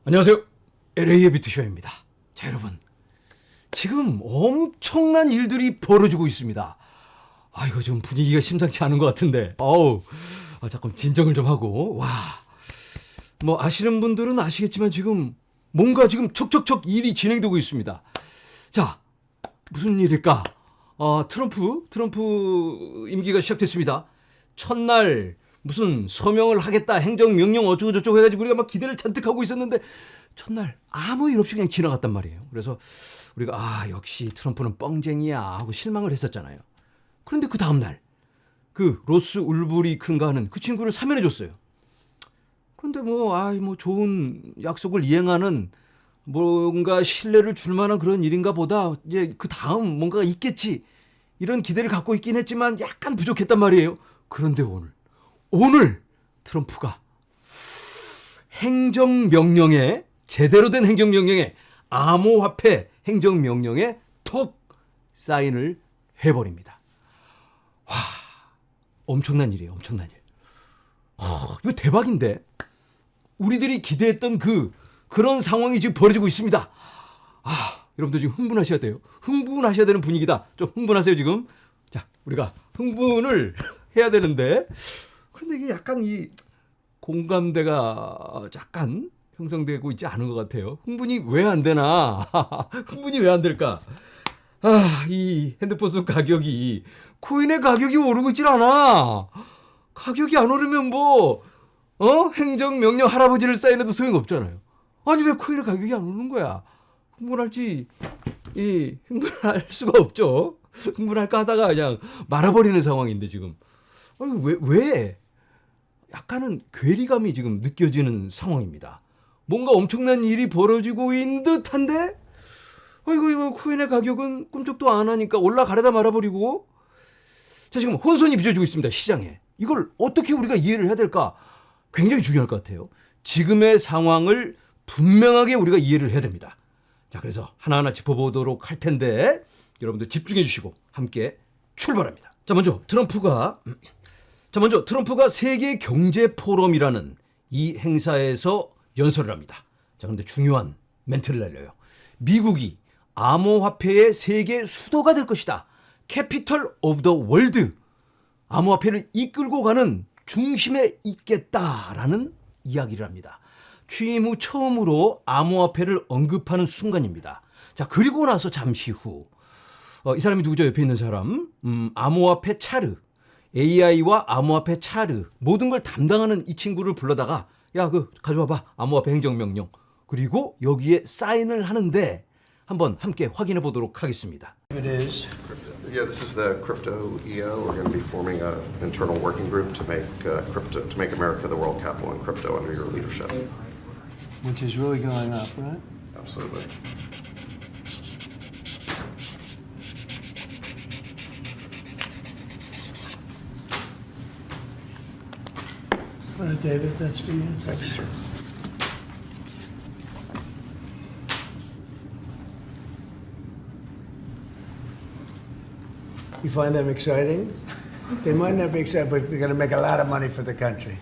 안녕하세요. LA의 비트쇼입니다. 자, 여러분. 지금 엄청난 일들이 벌어지고 있습니다. 이거 좀 분위기가 심상치 않은 것 같은데. 잠깐 진정을 좀 하고. 뭐 아시는 분들은 아시겠지만 지금 뭔가 지금 척척척 일이 진행되고 있습니다. 자, 무슨 일일까? 트럼프 임기가 시작됐습니다. 첫날 무슨 서명을 하겠다, 행정명령 어쩌고저쩌고 해가지고 우리가 막 기대를 잔뜩 하고 있었는데 첫날 아무 일 없이 그냥 지나갔단 말이에요. 그래서 우리가 역시 트럼프는 뻥쟁이야 하고 실망을 했었잖아요. 그런데 그 다음날 그 로스 울브리큰가 하는 그 친구를 사면해줬어요. 그런데 뭐 좋은 약속을 이행하는 뭔가 신뢰를 줄 만한 그런 일인가 보다 이제 그 다음 뭔가가 있겠지 이런 기대를 갖고 있긴 했지만 약간 부족했단 말이에요. 그런데 오늘 트럼프가 행정명령에 제대로 된 행정명령에 암호화폐 행정명령에 톡 사인을 해버립니다. 엄청난 일이에요. 엄청난 일. 이거 대박인데 우리들이 기대했던 그런 상황이 지금 벌어지고 있습니다. 여러분들 지금 흥분하셔야 돼요. 흥분하셔야 되는 분위기다. 좀 흥분하세요 지금. 자, 우리가 흥분을 해야 되는데 근데 이게 약간 이 공감대가 약간 형성되고 있지 않은 것 같아요. 흥분이 왜 안 되나? 흥분이 왜 안 될까? 이 핸드폰 속 가격이 코인의 가격이 오르고 있질 않아. 가격이 안 오르면 행정명령 할아버지를 사인해도 소용없잖아요. 아니 왜 코인의 가격이 안 오르는 거야? 흥분할 수가 없죠. 흥분할까 하다가 그냥 말아버리는 상황인데 지금. 왜? 약간은 괴리감이 지금 느껴지는 상황입니다. 뭔가 엄청난 일이 벌어지고 있는 듯한데 이거 코인의 가격은 꿈쩍도 안 하니까 올라가려다 말아버리고 자 지금 혼선이 빚어지고 있습니다. 시장에. 이걸 어떻게 우리가 이해를 해야 될까? 굉장히 중요할 것 같아요. 지금의 상황을 분명하게 우리가 이해를 해야 됩니다. 자 그래서 하나하나 짚어보도록 할 텐데 여러분들 집중해 주시고 함께 출발합니다. 먼저 트럼프가 세계 경제 포럼이라는 이 행사에서 연설을 합니다. 자, 그런데 중요한 멘트를 날려요. 미국이 암호화폐의 세계 수도가 될 것이다. 캐피털 오브 더 월드. 암호화폐를 이끌고 가는 중심에 있겠다라는 이야기를 합니다. 취임 후 처음으로 암호화폐를 언급하는 순간입니다. 자, 그리고 나서 잠시 후 이 사람이 누구죠? 옆에 있는 사람. 암호화폐 차르. AI와 암호화폐 차르 모든 걸 담당하는 이 친구를 불러다가 가져와봐 암호화폐 행정명령 그리고 여기에 사인을 하는데 한번 함께 확인해 보도록 하겠습니다. It is. Yeah, this is the crypto EO. We're going to be forming an internal working group to make America the world capital in crypto under your leadership. Which is really going up, right? Absolutely. All right, David, that's for you. Thanks. You find them exciting? They might not be exciting, but they're going to make a lot of money for the country.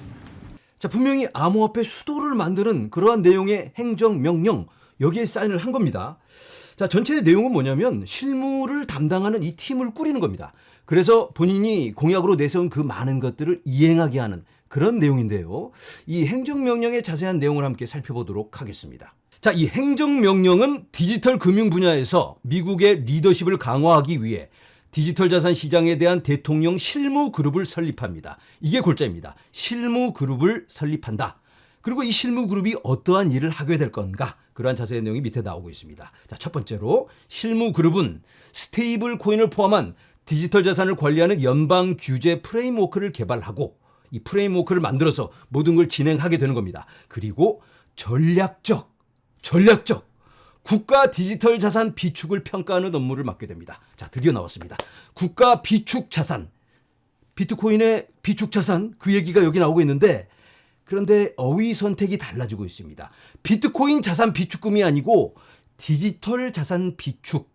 자, 분명히 암호화폐 수도를 만드는 그러한 내용의 행정명령 여기에 사인을 한 겁니다. 자, 전체 내용은 뭐냐면 실무를 담당하는 이 팀을 꾸리는 겁니다. 그래서 본인이 공약으로 내세운 그 많은 것들을 이행하게 하는 그런 내용인데요. 이 행정명령의 자세한 내용을 함께 살펴보도록 하겠습니다. 자, 이 행정명령은 디지털 금융 분야에서 미국의 리더십을 강화하기 위해 디지털 자산 시장에 대한 대통령 실무 그룹을 설립합니다. 이게 골자입니다. 실무 그룹을 설립한다. 그리고 이 실무 그룹이 어떠한 일을 하게 될 건가? 그러한 자세한 내용이 밑에 나오고 있습니다. 자, 첫 번째로 실무 그룹은 스테이블 코인을 포함한 디지털 자산을 관리하는 연방 규제 프레임워크를 개발하고 이 프레임워크를 만들어서 모든 걸 진행하게 되는 겁니다. 그리고 전략적 국가 디지털 자산 비축을 평가하는 업무를 맡게 됩니다. 자, 드디어 나왔습니다. 국가 비축 자산, 비트코인의 비축 자산 그 얘기가 여기 나오고 있는데 그런데 어휘 선택이 달라지고 있습니다. 비트코인 자산 비축금이 아니고 디지털 자산 비축.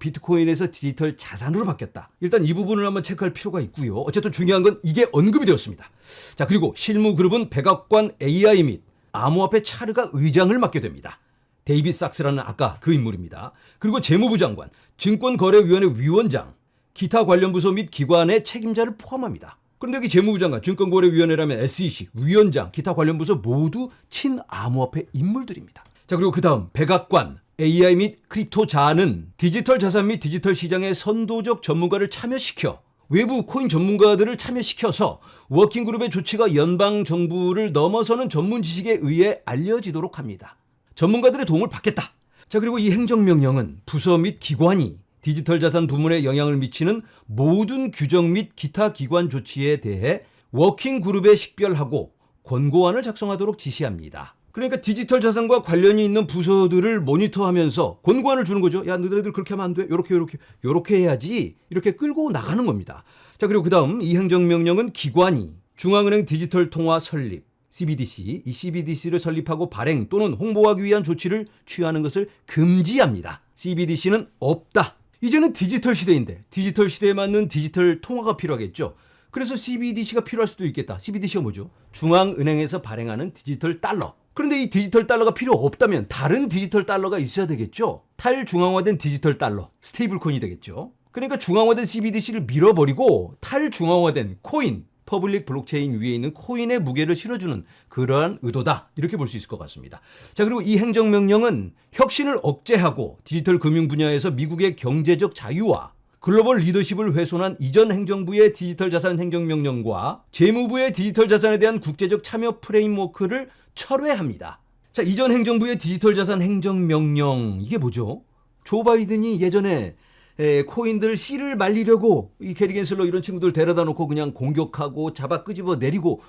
비트코인에서 디지털 자산으로 바뀌었다. 일단 이 부분을 한번 체크할 필요가 있고요. 어쨌든 중요한 건 이게 언급이 되었습니다. 자, 그리고 실무 그룹은 백악관 AI 및 암호화폐 차르가 의장을 맡게 됩니다. 데이빗 sak스라는 아까 그 인물입니다. 그리고 재무부 장관, 증권거래위원회 위원장, 기타 관련 부서 및 기관의 책임자를 포함합니다. 그런데 여기 재무부 장관, 증권거래위원회라면 SEC, 위원장, 기타 관련 부서 모두 친암호화폐 인물들입니다. 자, 그리고 그 다음 백악관, AI 및 크립토 자는 디지털 자산 및 디지털 시장의 선도적 전문가를 참여시켜 외부 코인 전문가들을 참여시켜서 워킹그룹의 조치가 연방 정부를 넘어서는 전문 지식에 의해 알려지도록 합니다. 전문가들의 도움을 받겠다. 자, 그리고 이 행정명령은 부서 및 기관이 디지털 자산 부문에 영향을 미치는 모든 규정 및 기타 기관 조치에 대해 워킹그룹에 식별하고 권고안을 작성하도록 지시합니다. 그러니까 디지털 자산과 관련이 있는 부서들을 모니터하면서 권고안을 주는 거죠. 야, 너희들 그렇게 하면 안 돼. 요렇게 해야지. 이렇게 끌고 나가는 겁니다. 자, 그리고 그다음 이 행정명령은 기관이 중앙은행 디지털 통화 설립, CBDC, 이 CBDC를 설립하고 발행 또는 홍보하기 위한 조치를 취하는 것을 금지합니다. CBDC는 없다. 이제는 디지털 시대인데 디지털 시대에 맞는 디지털 통화가 필요하겠죠. 그래서 CBDC가 필요할 수도 있겠다. CBDC가 뭐죠? 중앙은행에서 발행하는 디지털 달러. 그런데 이 디지털 달러가 필요 없다면 다른 디지털 달러가 있어야 되겠죠. 탈중앙화된 디지털 달러, 스테이블 코인이 되겠죠. 그러니까 중앙화된 CBDC를 밀어버리고 탈중앙화된 코인, 퍼블릭 블록체인 위에 있는 코인의 무게를 실어주는 그러한 의도다. 이렇게 볼 수 있을 것 같습니다. 자, 그리고 이 행정명령은 혁신을 억제하고 디지털 금융 분야에서 미국의 경제적 자유와 글로벌 리더십을 훼손한 이전 행정부의 디지털 자산 행정명령과 재무부의 디지털 자산에 대한 국제적 참여 프레임워크를 철회합니다. 자, 이전 행정부의 디지털 자산 행정명령, 이게 뭐죠? 조 바이든이 예전에 코인들 씨를 말리려고 이 게리 겐슬러 이런 친구들 데려다 놓고 그냥 공격하고 잡아 끄집어 내리고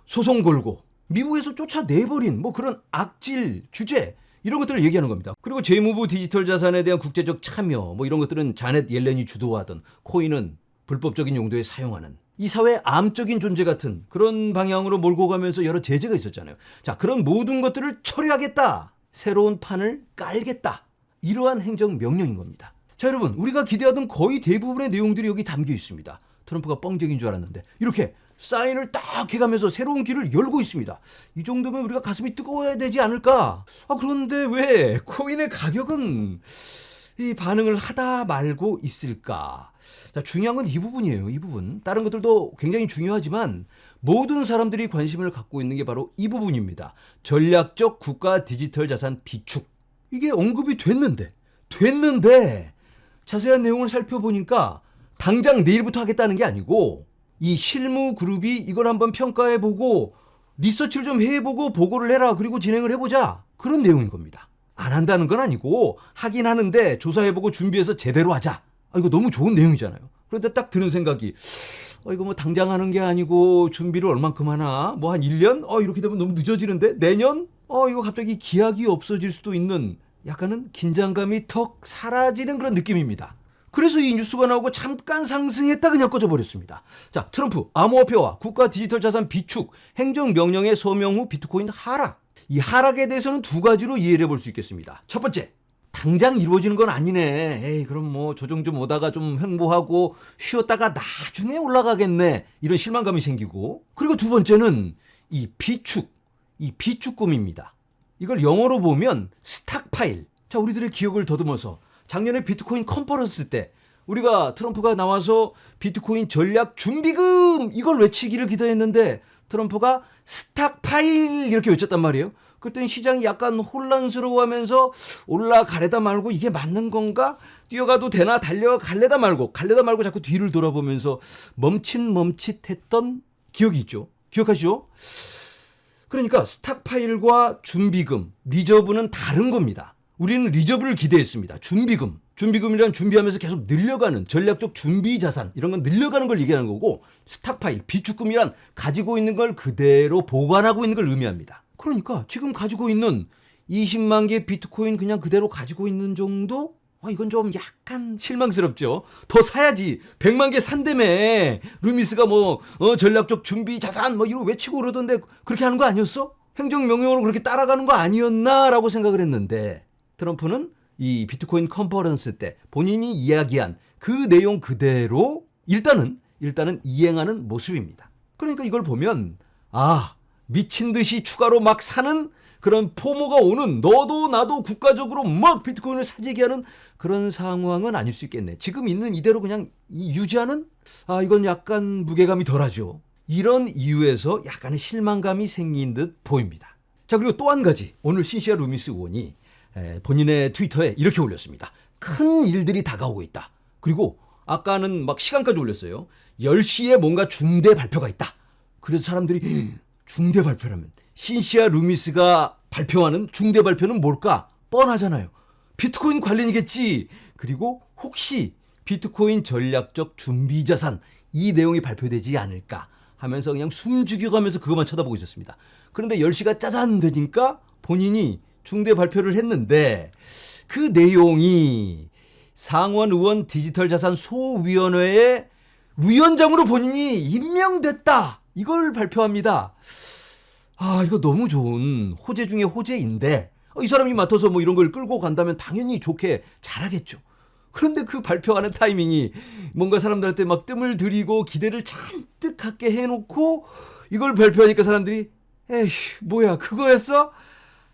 소송 걸고 미국에서 쫓아내버린 뭐 그런 악질 규제, 이런 것들을 얘기하는 겁니다. 그리고 재무부 디지털 자산에 대한 국제적 참여, 뭐 이런 것들은 자넷 옐렌이 주도하던 코인은 불법적인 용도에 사용하는 이 사회의 암적인 존재 같은 그런 방향으로 몰고 가면서 여러 제재가 있었잖아요. 자, 그런 모든 것들을 처리하겠다. 새로운 판을 깔겠다. 이러한 행정명령인 겁니다. 자, 여러분, 우리가 기대하던 거의 대부분의 내용들이 여기 담겨 있습니다. 트럼프가 뻥쟁인 줄 알았는데 이렇게 사인을 딱 해가면서 새로운 길을 열고 있습니다. 이 정도면 우리가 가슴이 뜨거워야 되지 않을까? 그런데 왜 코인의 가격은 이 반응을 하다 말고 있을까? 자, 중요한 건 이 부분이에요. 이 부분. 다른 것들도 굉장히 중요하지만 모든 사람들이 관심을 갖고 있는 게 바로 이 부분입니다. 전략적 국가 디지털 자산 비축. 이게 언급이 됐는데 자세한 내용을 살펴보니까 당장 내일부터 하겠다는 게 아니고 이 실무 그룹이 이걸 한번 평가해보고 리서치를 좀 해보고 보고를 해라. 그리고 진행을 해보자. 그런 내용인 겁니다. 안 한다는 건 아니고 하긴 하는데 조사해보고 준비해서 제대로 하자. 이거 너무 좋은 내용이잖아요. 그런데 딱 드는 생각이 이거 뭐 당장 하는 게 아니고 준비를 얼만큼 하나? 뭐 한 1년? 이렇게 되면 너무 늦어지는데? 내년? 이거 갑자기 기약이 없어질 수도 있는 약간은 긴장감이 턱 사라지는 그런 느낌입니다. 그래서 이 뉴스가 나오고 잠깐 상승했다 그냥 꺼져버렸습니다. 자, 트럼프 암호화폐와 국가 디지털 자산 비축 행정명령의 서명 후 비트코인 하락. 이 하락에 대해서는 두 가지로 이해를 해볼 수 있겠습니다. 첫 번째, 당장 이루어지는 건 아니네. 에이, 그럼 뭐 조정 좀 오다가 좀 횡보하고 쉬었다가 나중에 올라가겠네. 이런 실망감이 생기고. 그리고 두 번째는 이 비축금입니다. 이걸 영어로 보면 스탁파일. 자, 우리들의 기억을 더듬어서 작년에 비트코인 컨퍼런스 때 우리가 트럼프가 나와서 비트코인 전략 준비금 이걸 외치기를 기대했는데 트럼프가 스탁파일 이렇게 외쳤단 말이에요. 그랬더니 시장이 약간 혼란스러워하면서 올라가려다 말고 이게 맞는 건가? 뛰어가도 되나? 달려갈래다 말고 자꾸 뒤를 돌아보면서 멈칫했던 기억이 있죠. 기억하시죠? 그러니까 스탁파일과 준비금, 리저브는 다른 겁니다. 우리는 리저브를 기대했습니다. 준비금이란 준비하면서 계속 늘려가는 전략적 준비 자산, 이런 건 늘려가는 걸 얘기하는 거고, 스탁파일, 비축금이란 가지고 있는 걸 그대로 보관하고 있는 걸 의미합니다. 그러니까 지금 가지고 있는 20만 개 비트코인 그냥 그대로 가지고 있는 정도? 이건 좀 약간 실망스럽죠. 더 사야지. 100만 개 산다며. 루미스가 전략적 준비 자산 이러고 외치고 그러던데 그렇게 하는 거 아니었어? 행정명령으로 그렇게 따라가는 거 아니었나라고 생각을 했는데 트럼프는 이 비트코인 컨퍼런스 때 본인이 이야기한 그 내용 그대로 일단은 이행하는 모습입니다. 그러니까 이걸 보면 미친 듯이 추가로 막 사는 그런 포모가 오는, 너도 나도 국가적으로 막 비트코인을 사재기 하는 그런 상황은 아닐 수 있겠네. 지금 있는 이대로 그냥 유지하는? 이건 약간 무게감이 덜하죠. 이런 이유에서 약간의 실망감이 생긴 듯 보입니다. 자, 그리고 또 한 가지, 오늘 신시아 루미스 의원이 본인의 트위터에 이렇게 올렸습니다. 큰 일들이 다가오고 있다. 그리고 아까는 막 시간까지 올렸어요. 10시에 뭔가 중대 발표가 있다. 그래서 사람들이 중대 발표라면 신시아 루미스가 발표하는 중대 발표는 뭘까? 뻔하잖아요. 비트코인 관련이겠지. 그리고 혹시 비트코인 전략적 준비 자산, 이 내용이 발표되지 않을까 하면서 그냥 숨죽여가면서 그것만 쳐다보고 있었습니다. 그런데 10시가 짜잔 되니까 본인이 중대 발표를 했는데, 그 내용이 상원 의원 디지털 자산 소위원회의 위원장으로 본인이 임명됐다, 이걸 발표합니다. 이거 너무 좋은 호재 중에 호재인데, 이 사람이 맡아서 뭐 이런 걸 끌고 간다면 당연히 좋게 잘하겠죠. 그런데 그 발표하는 타이밍이 뭔가 사람들한테 막 뜸을 들이고 기대를 잔뜩 갖게 해놓고 이걸 발표하니까 사람들이 에휴 뭐야 그거였어?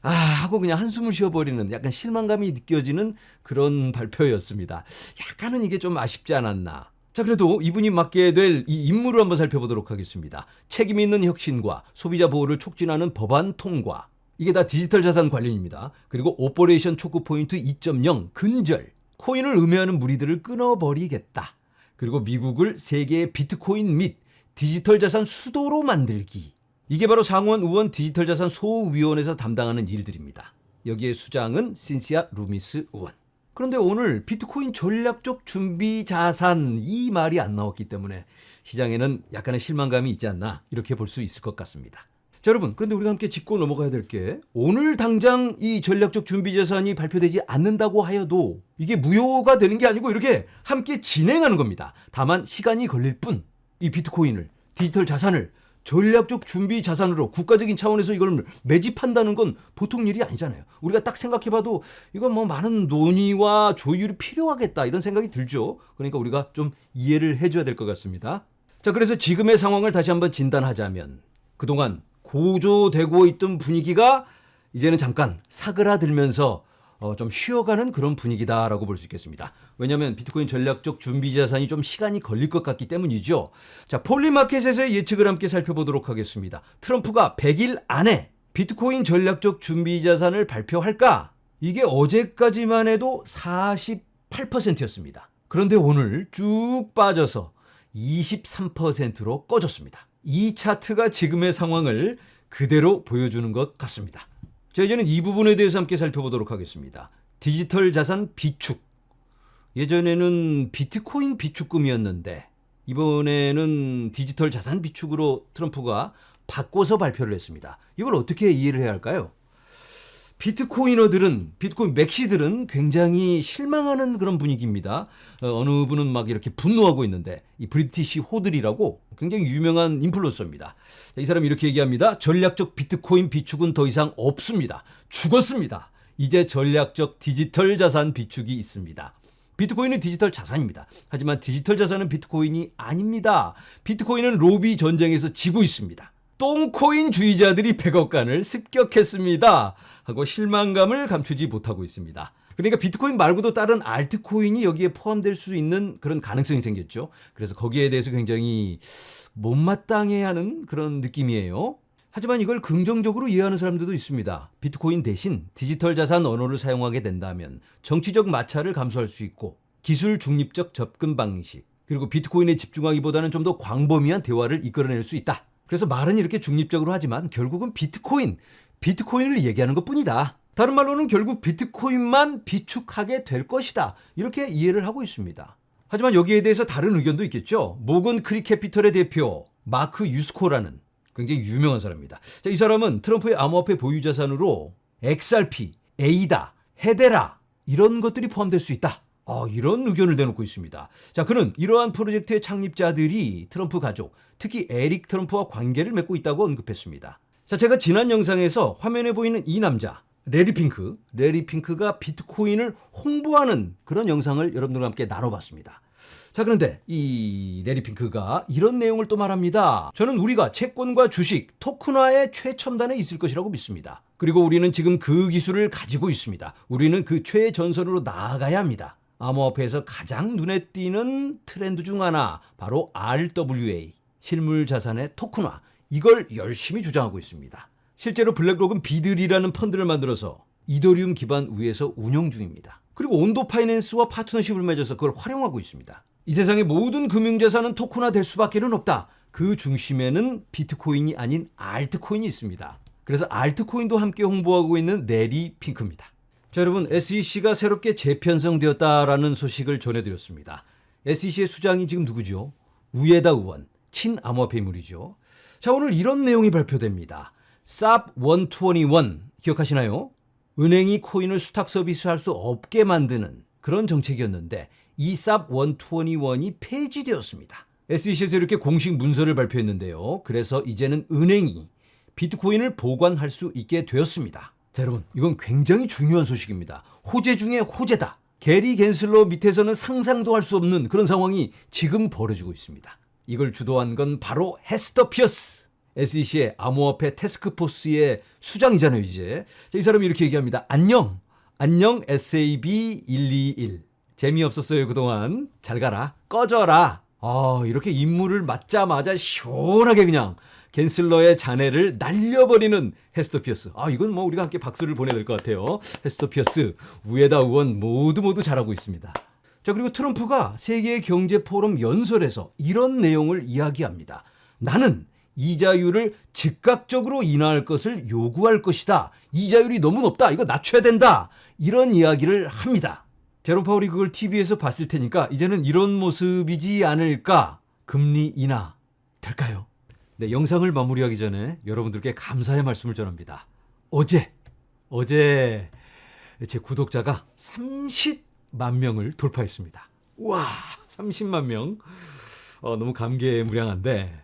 하고 그냥 한숨을 쉬어버리는, 약간 실망감이 느껴지는 그런 발표였습니다. 약간은 이게 좀 아쉽지 않았나. 자, 그래도 이분이 맡게 될 이 임무를 한번 살펴보도록 하겠습니다. 책임 있는 혁신과 소비자 보호를 촉진하는 법안 통과. 이게 다 디지털 자산 관련입니다. 그리고 오퍼레이션 초크 포인트 2.0 근절. 코인을 음해하는 무리들을 끊어버리겠다. 그리고 미국을 세계의 비트코인 및 디지털 자산 수도로 만들기. 이게 바로 상원 의원 디지털 자산 소위원회에서 담당하는 일들입니다. 여기에 수장은 신시아 루미스 의원. 그런데 오늘 비트코인 전략적 준비 자산, 이 말이 안 나왔기 때문에 시장에는 약간의 실망감이 있지 않나, 이렇게 볼 수 있을 것 같습니다. 자, 여러분, 그런데 우리가 함께 짚고 넘어가야 될 게, 오늘 당장 이 전략적 준비 자산이 발표되지 않는다고 하여도 이게 무효가 되는 게 아니고 이렇게 함께 진행하는 겁니다. 다만 시간이 걸릴 뿐, 이 비트코인을, 디지털 자산을 전략적 준비 자산으로 국가적인 차원에서 이걸 매집한다는 건 보통 일이 아니잖아요. 우리가 딱 생각해봐도 이건 뭐 많은 논의와 조율이 필요하겠다, 이런 생각이 들죠. 그러니까 우리가 좀 이해를 해줘야 될 것 같습니다. 자, 그래서 지금의 상황을 다시 한번 진단하자면, 그동안 고조되고 있던 분위기가 이제는 잠깐 사그라들면서 좀 쉬어가는 그런 분위기다라고 볼 수 있겠습니다. 왜냐하면 비트코인 전략적 준비 자산이 좀 시간이 걸릴 것 같기 때문이죠. 자, 폴리마켓에서의 예측을 함께 살펴보도록 하겠습니다. 트럼프가 100일 안에 비트코인 전략적 준비 자산을 발표할까? 이게 어제까지만 해도 48%였습니다. 그런데 오늘 쭉 빠져서 23%로 꺼졌습니다. 이 차트가 지금의 상황을 그대로 보여주는 것 같습니다. 자, 이제는 이 부분에 대해서 함께 살펴보도록 하겠습니다. 디지털 자산 비축. 예전에는 비트코인 비축금이었는데 이번에는 디지털 자산 비축으로 트럼프가 바꿔서 발표를 했습니다. 이걸 어떻게 이해를 해야 할까요? 비트코이너들은, 비트코인 맥시들은 굉장히 실망하는 그런 분위기입니다. 어느 분은 막 이렇게 분노하고 있는데, 이 브리티시 호들이라고 굉장히 유명한 인플루언서입니다. 이 사람이 이렇게 얘기합니다. 전략적 비트코인 비축은 더 이상 없습니다. 죽었습니다. 이제 전략적 디지털 자산 비축이 있습니다. 비트코인은 디지털 자산입니다. 하지만 디지털 자산은 비트코인이 아닙니다. 비트코인은 로비 전쟁에서 지고 있습니다. 똥코인주의자들이 100억간을 습격했습니다 하고 실망감을 감추지 못하고 있습니다. 그러니까 비트코인 말고도 다른 알트코인이 여기에 포함될 수 있는 그런 가능성이 생겼죠. 그래서 거기에 대해서 굉장히 못마땅해하는 그런 느낌이에요. 하지만 이걸 긍정적으로 이해하는 사람들도 있습니다. 비트코인 대신 디지털 자산 언어를 사용하게 된다면 정치적 마찰을 감수할 수 있고, 기술 중립적 접근 방식, 그리고 비트코인에 집중하기보다는 좀 더 광범위한 대화를 이끌어낼 수 있다. 그래서 말은 이렇게 중립적으로 하지만 결국은 비트코인을 얘기하는 것뿐이다. 다른 말로는 결국 비트코인만 비축하게 될 것이다. 이렇게 이해를 하고 있습니다. 하지만 여기에 대해서 다른 의견도 있겠죠. 모건 크리캐피털의 대표 마크 유스코라는 굉장히 유명한 사람입니다. 자, 이 사람은 트럼프의 암호화폐 보유 자산으로 XRP, 에이다, 헤데라 이런 것들이 포함될 수 있다. 이런 의견을 내놓고 있습니다. 자, 그는 이러한 프로젝트의 창립자들이 트럼프 가족, 특히 에릭 트럼프와 관계를 맺고 있다고 언급했습니다. 자, 제가 지난 영상에서 화면에 보이는 이 남자, 레리 핑크가 비트코인을 홍보하는 그런 영상을 여러분들과 함께 나눠봤습니다. 자, 그런데 이 레리 핑크가 이런 내용을 또 말합니다. 저는 우리가 채권과 주식, 토큰화의 최첨단에 있을 것이라고 믿습니다. 그리고 우리는 지금 그 기술을 가지고 있습니다. 우리는 그 최전선으로 나아가야 합니다. 암호화폐에서 가장 눈에 띄는 트렌드 중 하나, 바로 RWA, 실물 자산의 토큰화. 이걸 열심히 주장하고 있습니다. 실제로 블랙록은 비들이라는 펀드를 만들어서 이더리움 기반 위에서 운영 중입니다. 그리고 온도 파이낸스와 파트너십을 맺어서 그걸 활용하고 있습니다. 이 세상의 모든 금융자산은 토큰화 될 수밖에 없다. 그 중심에는 비트코인이 아닌 알트코인이 있습니다. 그래서 알트코인도 함께 홍보하고 있는 레리 핑크입니다. 자, 여러분, SEC가 새롭게 재편성되었다라는 소식을 전해드렸습니다. SEC의 수장이 지금 누구죠? 우에다 의원, 친암호화폐 인물이죠. 자, 오늘 이런 내용이 발표됩니다. SAP121 기억하시나요? 은행이 코인을 수탁 서비스할 수 없게 만드는 그런 정책이었는데 이 SAP121이 폐지되었습니다. SEC에서 이렇게 공식 문서를 발표했는데요. 그래서 이제는 은행이 비트코인을 보관할 수 있게 되었습니다. 자, 여러분, 이건 굉장히 중요한 소식입니다. 호재 중에 호재다. 게리 겐슬러 밑에서는 상상도 할 수 없는 그런 상황이 지금 벌어지고 있습니다. 이걸 주도한 건 바로 헤스터 피어스, SEC의 암호화폐 태스크포스의 수장이잖아요, 이제. 자, 이 사람이 이렇게 얘기합니다. 안녕 SAB121. 재미없었어요, 그동안. 잘 가라. 꺼져라. 이렇게 임무를 맡자마자 시원하게 그냥 겐슬러의 잔해를 날려버리는 헤스터 피어스. 이건 뭐 우리가 함께 박수를 보내야 될 것 같아요. 헤스터 피어스, 우에다 의원 모두 잘하고 있습니다. 자, 그리고 트럼프가 세계 경제 포럼 연설에서 이런 내용을 이야기합니다. 나는 이자율을 즉각적으로 인하할 것을 요구할 것이다. 이자율이 너무 높다. 이거 낮춰야 된다. 이런 이야기를 합니다. 제롬 파월이 그걸 TV에서 봤을 테니까 이제는 이런 모습이지 않을까. 금리 인하 될까요? 네, 영상을 마무리하기 전에 여러분들께 감사의 말씀을 전합니다. 어제 제 구독자가 30만 명을 돌파했습니다. 와, 30만 명. 너무 감개무량한데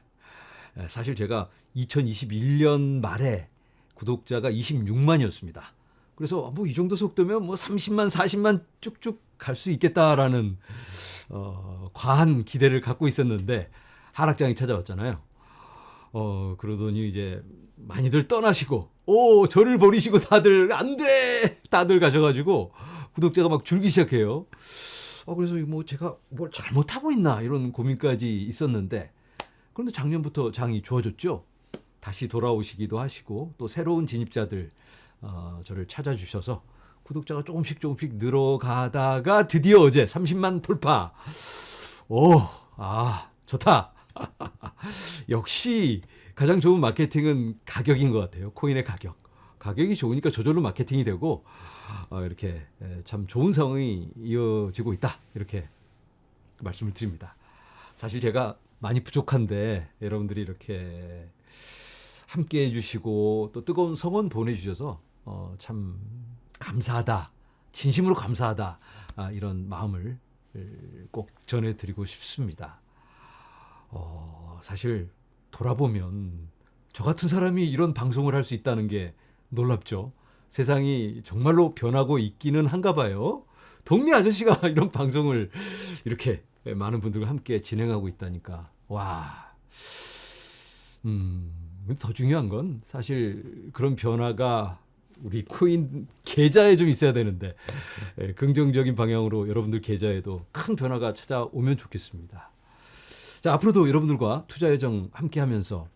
사실 제가 2021년 말에 구독자가 26만이었습니다. 그래서 뭐 이 정도 속도면 뭐 30만, 40만 쭉쭉 갈 수 있겠다라는 과한 기대를 갖고 있었는데 하락장이 찾아왔잖아요. 그러더니 이제 많이들 떠나시고, 저를 버리시고 다들 안 돼! 다들 가셔가지고 구독자가 막 줄기 시작해요. 그래서 뭐 제가 뭘 잘못하고 있나 이런 고민까지 있었는데, 그런데 작년부터 장이 좋아졌죠. 다시 돌아오시기도 하시고 또 새로운 진입자들 저를 찾아주셔서 구독자가 조금씩 늘어가다가 드디어 어제 30만 돌파. 좋다. 역시 가장 좋은 마케팅은 가격인 것 같아요. 코인의 가격이 좋으니까 저절로 마케팅이 되고 이렇게 참 좋은 상황이 이어지고 있다, 이렇게 말씀을 드립니다. 사실 제가 많이 부족한데 여러분들이 이렇게 함께 해주시고 또 뜨거운 성원 보내주셔서 참 감사하다, 진심으로 감사하다, 이런 마음을 꼭 전해드리고 싶습니다. 사실 돌아보면 저 같은 사람이 이런 방송을 할 수 있다는 게 놀랍죠. 세상이 정말로 변하고 있기는 한가 봐요. 동네 아저씨가 이런 방송을 이렇게 많은 분들과 함께 진행하고 있다니까. 와. 더 중요한 건 사실 그런 변화가 우리 코인 계좌에 좀 있어야 되는데, 긍정적인 방향으로 여러분들 계좌에도 큰 변화가 찾아오면 좋겠습니다. 자, 앞으로도 여러분들과 투자예정 함께 하면서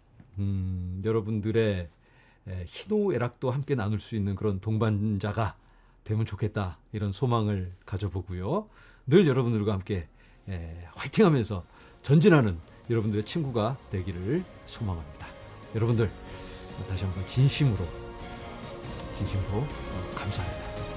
여러분들의 희노애락도 함께 나눌 수 있는 그런 동반자가 되면 좋겠다, 이런 소망을 가져보고요. 늘 여러분들과 함께 화이팅하면서 전진하는 여러분들의 친구가 되기를 소망합니다. 여러분들 다시 한번 진심으로 감사합니다.